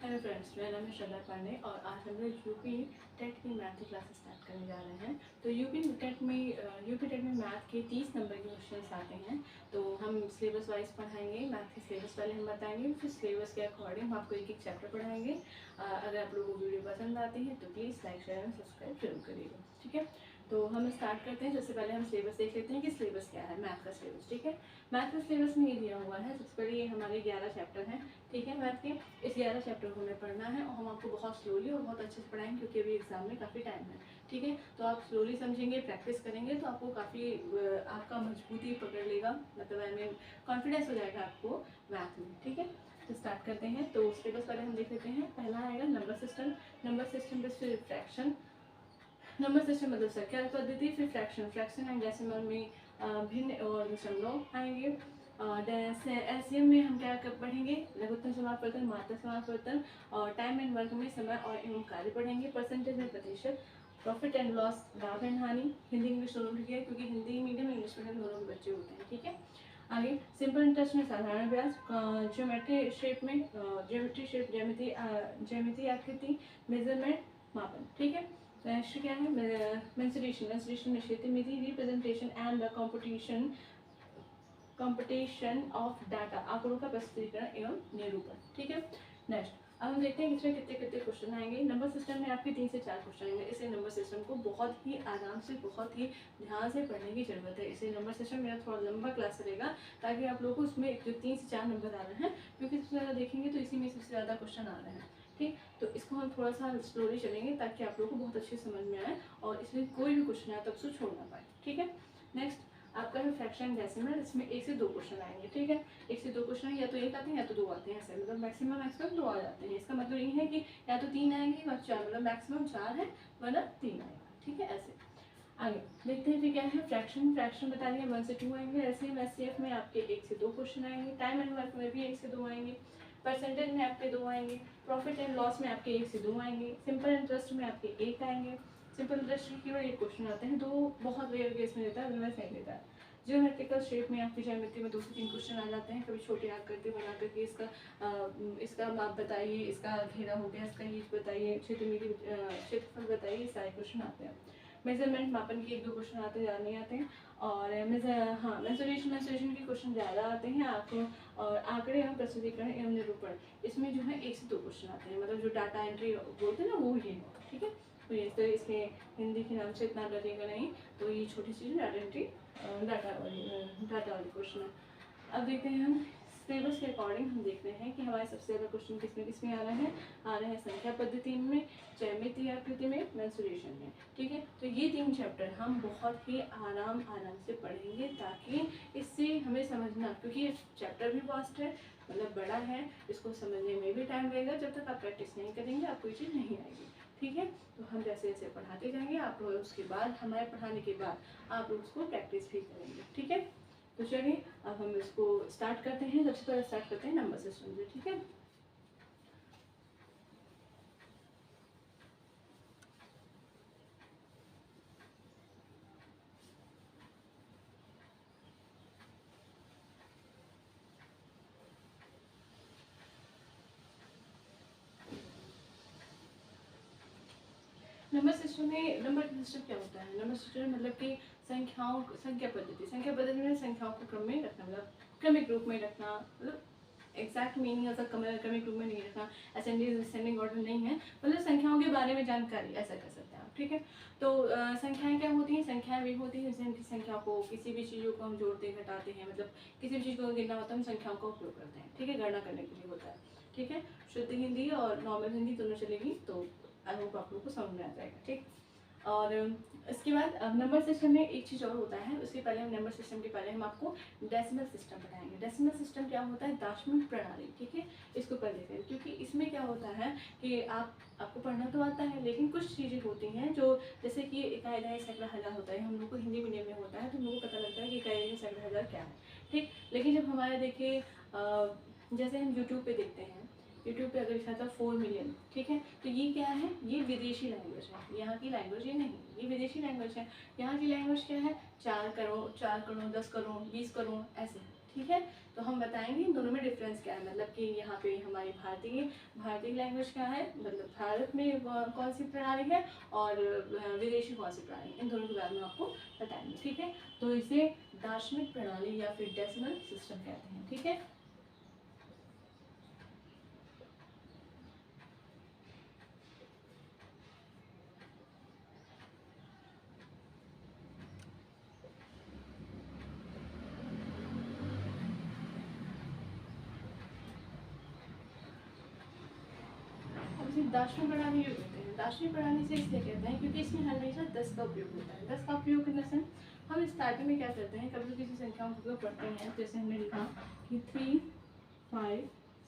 Hello friends, मेरा नाम है श्रद्धा पांडे और आज हम लोग यूपी टेट की मैथ की क्लासेस स्टार्ट करने जा रहे हैं। तो यूपी टेट में मैथ के 30 नंबर के क्वेश्चन आते हैं। तो हम सिलेबस वाइज पढ़ाएंगे। मैथ के सिलेबस पहले हम बताएंगे, फिर सिलेबस के अकॉर्डिंग हम आपको एक एक चैप्टर पढ़ाएंगे। अगर आप लोगों को वीडियो पसंद आती है तो please like share and subscribe जरूर करिएगा, ठीक है। तो हम स्टार्ट करते हैं। सबसे पहले हम सिलेबस देख लेते हैं कि सिलेबस क्या है, मैथ का सिलेबस, ठीक है। मैथ का सिलेबस में ये दिया हुआ है। सबसे पहले ये हमारे 11 चैप्टर हैं, ठीक है। मैथ के इस 11 चैप्टर को हमें पढ़ना है और हम आपको बहुत स्लोली और बहुत अच्छे से पढ़ाएंगे क्योंकि अभी एग्जाम में काफ़ी टाइम है, ठीक है। तो आप स्लोली समझेंगे, प्रैक्टिस करेंगे तो आपको काफ़ी आपका मजबूती पकड़ लेगा, मतलब आई मीन कॉन्फिडेंस हो जाएगा आपको मैथ में, ठीक है। तो स्टार्ट करते हैं। तो सिलेबस पहले हम देख लेते हैं। पहला आएगा number system. Number system base फिर फ्रैक्शन। नंबर सिस्टम मतलब संख्या पद्धति, फिर फ्रैक्शन एंड डेसिमल में भिन्न और दशमलव आएंगे। एसएम में हम क्या पढ़ेंगे, लघुत्तम समापवर्तन, मात्रक समापवर्तन और टाइम एंड वर्क में समय और एवं कार्य पढ़ेंगे। परसेंटेज में प्रतिशत, प्रॉफिट एंड लॉस, लाभ एंड हानि, हिंदी इंग्लिश दोनों ठीक है क्योंकि हिंदी मीडियम इंग्लिश मीडियम दोनों के बच्चे होते हैं, ठीक है। आगे सिंपल इंटरेस्ट में साधारण ब्याज, ज्योमेट्री शेप में ज्योमेट्री शेप, ज्यामिति आकृति, मेजरमेंट मापन, ठीक है। नेक्स्ट क्या है मेंसुरेशन में क्षेत्र मिति, representation and the competition of data, आंकड़ों का प्रस्तुतिकरण एवं निरूपण, ठीक है। नेक्स्ट अब हम देखते हैं इसमें कितने कितने क्वेश्चन आएंगे। नंबर सिस्टम में आपके 3 से 4 क्वेश्चन आएंगे। इसे नंबर सिस्टम को बहुत ही आराम से, बहुत ही ध्यान से पढ़ने की जरूरत है। इसे नंबर सिस्टम मेरा थोड़ा लंबा क्लास चलेगा ताकि आप लोगों को उसमें जो 3 से 4 नंबर आ रहे हैं, क्योंकि सबसे ज़्यादा देखेंगे तो इसी में सबसे ज़्यादा क्वेश्चन आ रहे हैं, ठीक। तो इसको हम थोड़ा सा स्लोली चलेंगे ताकि आप लोगों को बहुत अच्छे समझ में आए और इसमें कोई भी क्वेश्चन आए तो उसको छोड़ ना पाए, ठीक है। नेक्स्ट आपका है फ्रैक्शन डेसिमल। इसमें 1 से 2 क्वेश्चन आएंगे, ठीक है। 1 से 2 क्वेश्चन या तो 1 आते हैं या तो 2 आते हैं, ऐसे मतलब मैक्सिमम 2 आ जाते हैं। इसका मतलब ये है कि या तो 3 आएंगे या 4, मतलब मैक्सिमम 4 है वरना 3 आएगा, ठीक है। ऐसे आगे देखते हैं फिर क्या है फ्रैक्शन बता दिया, 1 से 2 आएंगे। एसएम एससीएफ में आपके 1 से 2 क्वेश्चन आएंगे। टाइम एंड वर्क में भी 1 से 2 आएंगे। परसेंटेज में आपके 2 आएंगे। प्रॉफिट एंड लॉस में आपके 1 से 2 आएंगे। सिंपल इंटरेस्ट में आपके 1 आएंगे। सिंपल इंटरेस्ट के केवल 1 क्वेश्चन आते हैं, 2 बहुत रेयर केस में देता है, अदरवाइज नहीं देता है। ज्योमेट्रिकल शेप में आपकी ज्यामिति में 2 से 3 क्वेश्चन आ जाते हैं। कभी छोटे आकृति बना करके इसका माप बताइए, इसका घेरा हो गया, इसका ईच बताइए, क्षेत्रफल बताइए, सारे क्वेश्चन आते हैं। मेजरमेंट मापन के 1-2 क्वेश्चन आते हैं, ज़्यादा नहीं आते हैं। और मेंसुरेशन के क्वेश्चन ज़्यादा आते हैं आपको। और आंकड़े एवं प्रस्तुतिकरण एवं निरूपण, इसमें जो है 1 से 2 क्वेश्चन आते हैं, मतलब जो डाटा एंट्री बोलते हैं ना वो ये, ठीक है। तो ये तो इसके हिंदी के नाम से इतना डरेगा नहीं, तो ये छोटी सी डाटा एंट्री डाटा वाली क्वेश्चन है। अब देखते हैं हम सिलेबस के अकॉर्डिंग, हम देख रहे हैं कि हमारे सबसे ज़्यादा क्वेश्चन किसमें आ रहे हैं संख्या पद्धति में, ज्यामिति आकृति में, मेंसुरेशन में, ठीक है। तो ये 3 चैप्टर हम बहुत ही आराम से पढ़ेंगे ताकि इससे हमें समझना, क्योंकि ये चैप्टर भी वास्ट है, मतलब बड़ा है, इसको समझने में भी टाइम लगेगा। जब तक आप प्रैक्टिस नहीं करेंगे आपको ये चीज़ नहीं आएगी, ठीक है। तो हम जैसे जैसे पढ़ाते जाएंगे आप लोग, उसके बाद हमारे पढ़ाने के बाद आप लोग उसको प्रैक्टिस भी करेंगे, ठीक है। तो चलिए अब हम इसको स्टार्ट करते हैं। सबसे पहले स्टार्ट करते हैं नंबर सिस्टम से, ठीक है। नंबर सिस्टम क्या होता है? नंबर सिस्टम मतलब कि संख्या पद्धति में संख्याओं को क्रम में रखना, मतलब क्रमिक रूप में रखना, मतलब एग्जैक्ट मीनिंग ऐसा क्रमिक रूप में नहीं रखना, असेंडिंग डिसेंडिंग ऑर्डर नहीं है, मतलब संख्याओं के बारे में जानकारी ऐसा कर सकते हैं आप, ठीक है। तो संख्याएं क्या होती हैं? संख्याएं वे होती हैं जैसे हम किसी संख्या को, किसी भी चीज़ों को हम जोड़ते घटाते हैं, मतलब किसी भी चीज़ को गिनना होता है हम संख्याओं का उपयोग करते हैं, ठीक है, गणना करने के लिए होता है, ठीक है। शुद्ध हिंदी और नॉर्मल हिंदी दोनों चलेगी, तो आई होप आप लोग को समझ में आ जाएगा, ठीक। और इसके बाद नंबर सिस्टम में एक चीज़ और होता है। उसके पहले हम नंबर सिस्टम के पहले हम आपको डेसिमल सिस्टम पढ़ाएंगे। डेसिमल सिस्टम क्या होता है? दार्शनिक प्रणाली, ठीक है। इसको पढ़ लेते हैं क्योंकि इसमें क्या होता है कि आपको पढ़ना तो आता है, लेकिन कुछ चीज़ें होती हैं जो, जैसे कि इकाई, दहाई, सैकड़ा, हज़ार होता है, हम लोग को हिंदी मीडियम में होता है तो हम लोग को पता लगता है कि इकाई, दहाई, सैकड़ा, हज़ार क्या है, ठीक। लेकिन जब हमारे देखिए जैसे हम यूट्यूब पे देखते हैं, यूट्यूब पे अगर लिखा था 4 मिलियन, ठीक है, तो ये क्या है? ये विदेशी लैंग्वेज है, यहाँ की लैंग्वेज ये नहीं, ये विदेशी लैंग्वेज है। यहाँ की लैंग्वेज क्या है? 4 करोड़, 10 करोड़, 20 करोड़ ऐसे, ठीक है। तो हम बताएंगे इन दोनों में डिफरेंस क्या है, मतलब कि यहाँ पे हमारी भारतीय लैंग्वेज क्या है, मतलब भारत में कौन सी प्रणाली है और विदेशी कौन सी प्रणाली, इन दोनों के बारे में आपको बताएंगे। ठीक है, तो इसे दार्शनिक प्रणाली या फिर डेसिमल सिस्टम कहते हैं। ठीक है, दार्शनिक प्रणाली कहते हैं। दार्शनिक प्रणाली से इसलिए कहते हैं क्योंकि इसमें हमेशा 10 का उपयोग होता है। 10 का उपयोग करने से हम स्टार्टिंग में क्या करते हैं, कभी किसी संख्या का उपयोग पढ़ते हैं, जैसे हमने लिखा कि 3 5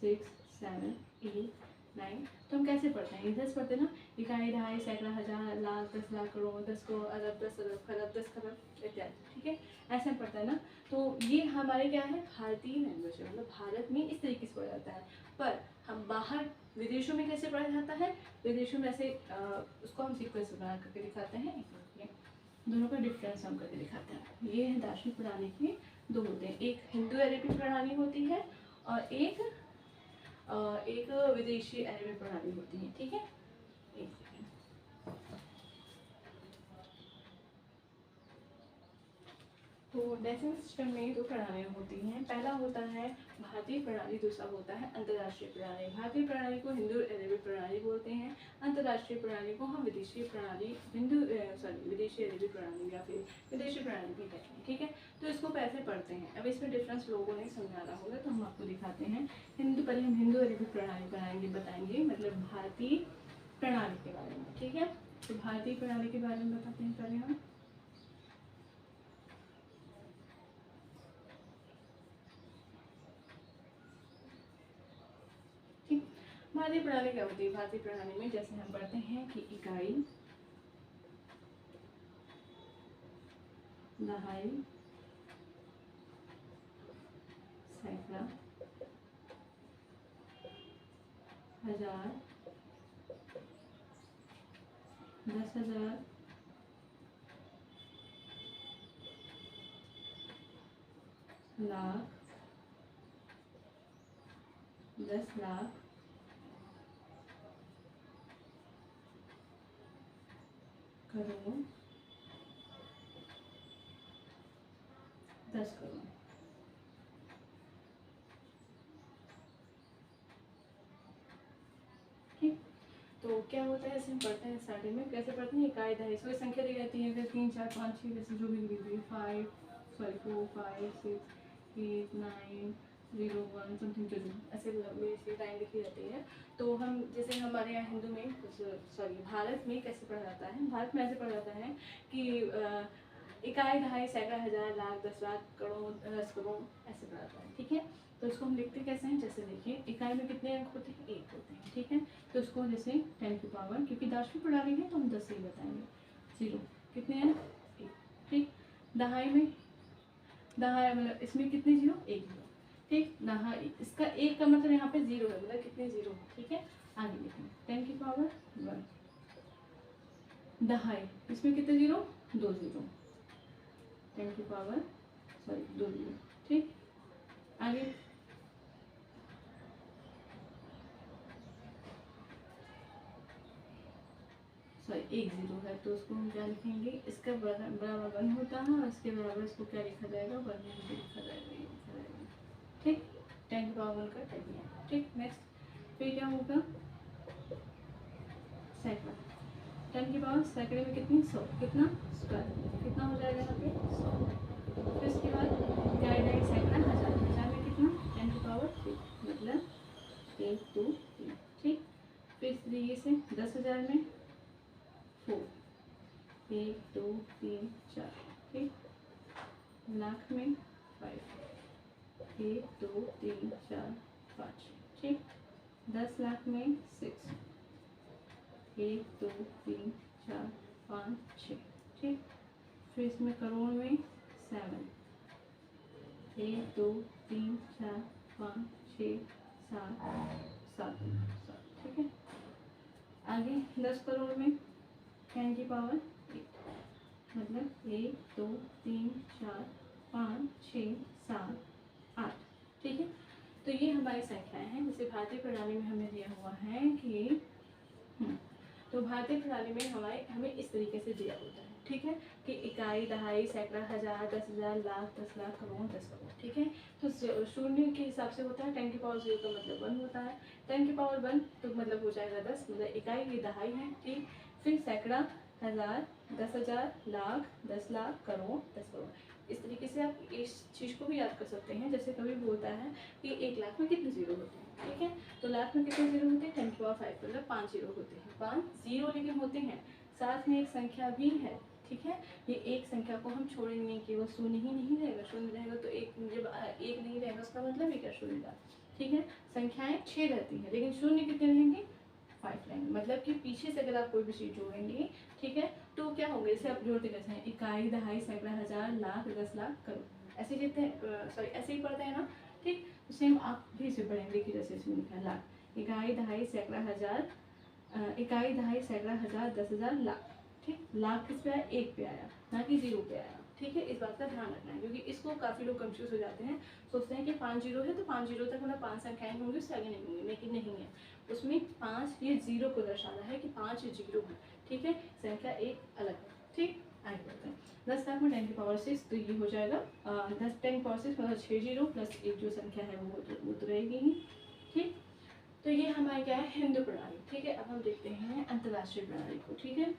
6 7 8 9, तो हम कैसे पढ़ते हैं, 10 पढ़ते हैं ना, इकाई, दहाई, सैकड़ा, हजार, लाख, 10 लाख, करोड़, 10 को अरब, 10 अरब, खरब, 10 खरब इत्यादि। ठीक है, ऐसे हम पढ़ते हैं ना। तो ये हमारे क्या है, भारतीय लैंग्वेज है, मतलब भारत में इस तरीके से पढ़ा जाता है। पर हम बाहर विदेशों में कैसे पढ़ा जाता है, विदेशों में ऐसे उसको हम सीक्वेंस बना करके दिखाते हैं। दोनों का डिफरेंस हम करके दिखाते हैं। ये है दार्शनिक प्रणाली के दो होते हैं, एक हिंदू अरेबिक प्रणाली होती है और एक विदेशी अरेबिक प्रणाली होती है। ठीक है, एक सेकंड। तो डेसिमल सिस्टम में दो प्रणालियाँ होती हैं, पहला होता है भारतीय प्रणाली, दूसरा होता है अंतर्राष्ट्रीय प्रणाली। भारतीय प्रणाली को हिंदू अरेबिक प्रणाली बोलते हैं, अंतर्राष्ट्रीय प्रणाली को हम विदेशी प्रणाली विदेशी अरेबिक प्रणाली या फिर विदेशी प्रणाली भी कहते हैं। ठीक है, तो इसको कैसे पढ़ते हैं, अब इसमें डिफरेंस लोगों ने समझाना होगा, तो हम आपको दिखाते हैं। पहले हम हिंदू अरेबिक प्रणाली बताएंगे, मतलब भारतीय प्रणाली के बारे में। ठीक है, तो भारतीय प्रणाली के बारे में बताते हैं पहले हम। भारतीय प्रणाली क्या होती है, भारतीय प्रणाली में जैसे हम पढ़ते हैं कि इकाई, दहाई, सैकड़ा, हजार, 10,000, लाख, 10 लाख, करोड़, 10 करोड़। ठीक, तो क्या होता है, ऐसे हम पढ़ते हैं स्टार्टिंग में, कैसे पढ़ते हैं, इकाई, दहाई, इसमें संख्या दी रहती है, फिर 3 4 5 6 जैसे जो भी दी हुई, 4 5 6 8 9 0 1 समथिंग जो ऐसे लंबी सी लाइन लिखी रहती है। तो हम जैसे हमारे यहाँ हिंदू में भारत में कैसे पढ़ा जाता है, भारत में ऐसे पढ़ा जाता है कि इकाई, दहाई, सैकड़ा, हजार, लाख, 10 लाख, करोड़, 10 करोड़, ऐसे पढ़ा जाता है। ठीक है, तो इसको हम लिखते कैसे हैं, जैसे देखिए इकाई में कितने अंक होते हैं, 1 होते हैं। ठीक है, तो इसको जैसे 10 की पावर, क्योंकि दार्शनिक प्रणाली है तो हम 10 से ही बताएंगे, 0 कितने हैं, 1। ठीक, दहाई में, दहाई मतलब इसमें कितने 0, 1 0। ठीक, दहाई, इसका 1 का मतलब यहाँ पे 0 है, मतलब कितने 0। ठीक है, आगे लिखेंगे 10 की पावर 1। दहाई, इसमें कितने 0, 2 0, 10 की पावर 2 0। ठीक, आगे 1 0 है, तो उसको हम क्या लिखेंगे, इसका बराबर 1 होता है और इसके बराबर इसको क्या लिखा जाएगा, 1 लिखा जाएगा, ये लिखा जाएगा। ठीक, 10 की पावर 1 का 10 है। ठीक, नेक्स्ट फिर क्या होगा, सैकड़ा, 10 की पावर सैकड़े में कितनी, 100, कितना स्क्वायर, कितना हो जाएगा यहाँ पे 100। फिर इसके बाद इकाई, दहाई, सैकड़ा, हजार, हजार में कितना, 10 की पावर 3, मतलब 1 2 3। ठीक, फिर इस तरीके से 10,000 में 4, 1 2 3 4। ठीक, लाख में 5, 1 2 3 4 5। ठीक, 10 लाख में 6, 1 2 3 4 5 6। ठीक, फिर इसमें करोड़ में 7, 1 2 3 4 5 6 7 7 7। ठीक है, आगे 10 करोड़ में 10 की पावर 8, मतलब 1 2 3 4 5 6 7 ठीक है। तो ये हमारी संख्याएं हैं। जैसे भारतीय प्रणाली में हमें दिया हुआ है कि तो भारतीय प्रणाली में हमें इस तरीके से दिया होता है, ठीक है, कि इकाई, दहाई, सैकड़ा, हजार, 10,000, लाख, 10 लाख, करोड़, 10 करोड़, ठीक है। तो शून्य के हिसाब से होता है 10 की पावर 0 का मतलब 1 होता है, 10 की पावर 1 तो मतलब हो जाएगा 10, मतलब इकाई की दहाई है, ठीक। फिर सैकड़ा, हजार, 10,000, लाख, 10 लाख, करोड़, 10 करोड़। इस तरीके से आप इस चीज़ को भी याद कर सकते हैं। जैसे कभी बोलता है कि 1 लाख में कितने जीरो होते हैं, ठीक है, तो लाख में कितने जीरो होते हैं, 10 की पावर 5 मतलब 5 जीरो होते हैं, 5 जीरो लेकिन होते हैं, साथ में एक संख्या भी है, ठीक है। ये एक संख्या को हम छोड़ेंगे नहीं कि वो शून्य ही नहीं रहेगा, शून्य रहेगा तो एक, जब एक नहीं रहेगा उसका मतलब ही क्या, शून्य का, ठीक है। संख्याएं 6 रहती है लेकिन शून्य कितने रहेंगे, 5 रहेंगे, मतलब कि पीछे से अगर आप कोई भी चीज़ जोड़ेंगे, ठीक है, तो क्या होंगे, जैसे आप जोड़ते कैसे हैं, इकाई, दहाई, सैकड़ा, हजार, लाख, 10 लाख, करोड़, ऐसे लिखते हैं, सॉरी ऐसे ही पढ़ते हैं ना, ठीक। सेम आप भी इसे पढ़ेंगे कि जैसे इसमें लिखा है लाख, इकाई, दहाई, सैकड़ा, हजार, इकाई, दहाई, सैकड़ा, हजार, 10,000, लाख, ठीक। लाख किस पे आया, 1 पे आया, ना कि 0 पे आया, ठीक है। इस बात का ध्यान रखना है क्योंकि इसको काफ़ी लोग कंफ्यूज हो जाते हैं, सोचते हैं कि 5 जीरो है तो 5 जीरो तक मतलब 5 संख्याएं होंगी, उससे आगे नहीं होंगी, लेकिन नहीं है। उसमें 5 ये 0 को दर्शा रहा है कि 5 जीरो है, ठीक है, संख्या एक अलग है, ठीक। आगे बढ़ते हैं। 10 लाख में 10 की पावर 6 तो ये हो जाएगा 10 10 की पावर 6 मतलब 6 जीरो प्लस एक जो संख्या है वो तो रहेगी ही, ठीक। तो ये हमारी क्या है, हिंदू प्रणाली, ठीक है। अब हम देखते हैं अंतर्राष्ट्रीय प्रणाली को, ठीक है।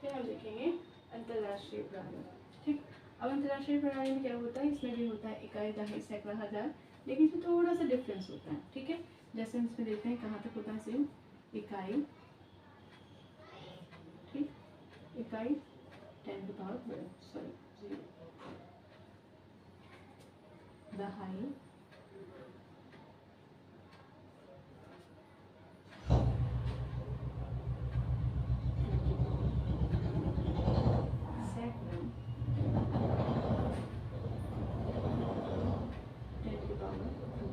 फिर हम देखेंगे अंतर्राष्ट्रीय प्रणाली, ठीक। अब अंतर्राष्ट्रीय प्रणाली में क्या होता है, इसमें भी होता है इकाई, दहाई, सैकड़ा, हजार, लेकिन इसमें थोड़ा सा डिफरेंस होता है, ठीक है। जैसे हम इसमें देखते हैं कहाँ तक होता है, सेम इकाई, ठीक, इकाई 10 की पावर सॉरी 0, दहाई, सैकड़ा 10 की पावर 2,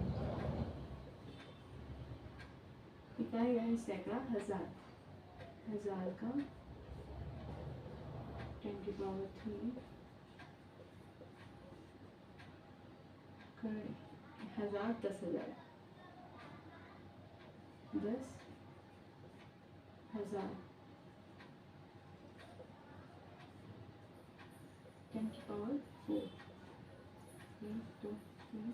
इकाई यानी सैकड़ा, हजार, हजार का 10 की पावर 3, हजार, 10,000, 10,000, 10 की पावर 4, 1 2 3,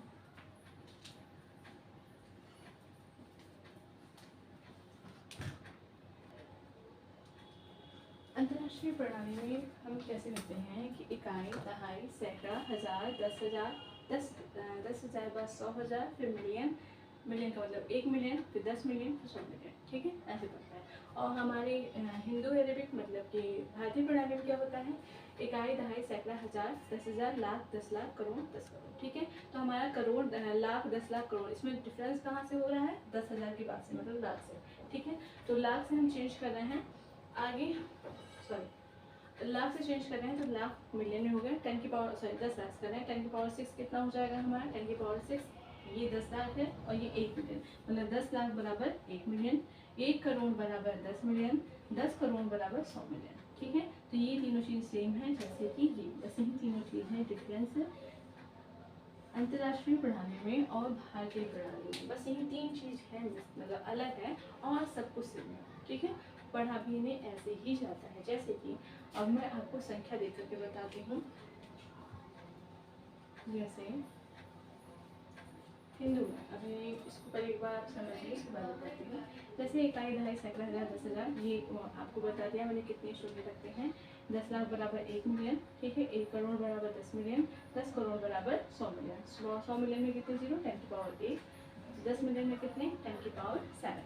अंतर्राष्ट्रीय प्रणाली में हम कैसे लिखते हैं कि इकाई, दहाई, सैकड़ा, हजार, 10,000, 10,000 बाद 100,000, फिर मिलियन, मिलियन का मतलब 1 मिलियन, फिर 10 मिलियन, फिर 100 मिलियन, ठीक है, ऐसे बनता है। और हमारे हिंदू अरेबिक मतलब कि भारतीय प्रणाली में क्या होता है, इकाई, दहाई, सैकड़ा, हजार, 10,000, लाख, 10 लाख, करोड़, 10 करोड़, ठीक है। तो हमारा करोड़, लाख, 10 लाख, करोड़, इसमें डिफरेंस कहाँ से हो रहा है, 10,000 की बात से, मतलब लाख से, ठीक है। तो लाख से हम चेंज कर रहे हैं आगे, सॉरी लाख से चेंज कर रहे हैं तो लाख मिलियन में हो गया, 10 की पावर सॉरी 10 लाख कर रहे हैं, 10 की पावर 6 कितना हो जाएगा हमारा, 10 की पावर 6 ये 10 लाख है और ये 1 मिलियन, मतलब 10 लाख बराबर 1 मिलियन, 1 करोड़ बराबर 10 मिलियन, 10 करोड़ बराबर 100 मिलियन, ठीक है। तो ये तीनों चीज़ सेम है जैसे कि ये, जैसे ही तीनों चीज़ है, डिफरेंस अंतर्राष्ट्रीय प्रणाली में और भारतीय प्रणाली में, बस यही 3 चीज़ है मतलब अलग है और सब कुछ सेम है, ठीक है। पढ़ा भी इन्हें ऐसे ही जाता है, जैसे कि अब मैं आपको संख्या दे करके बताती हूँ। जैसे हिंदू में, अभी इसको पहले एक बार आप समझिए, इसके बाद बताती हूँ। जैसे इकाई, दहाई, सैकड़ा, हजार, 10,000, ये आपको बता दिया मैंने कितने शून्य रखते हैं। 10 लाख बराबर 1 मिलियन, ठीक है, 1 करोड़ बराबर 10 मिलियन, 10 करोड़ बराबर 100 मिलियन, 100 मिलियन में कितने जीरो, 10 की पावर 8, 10 मिलियन में कितने, 10 की पावर 7,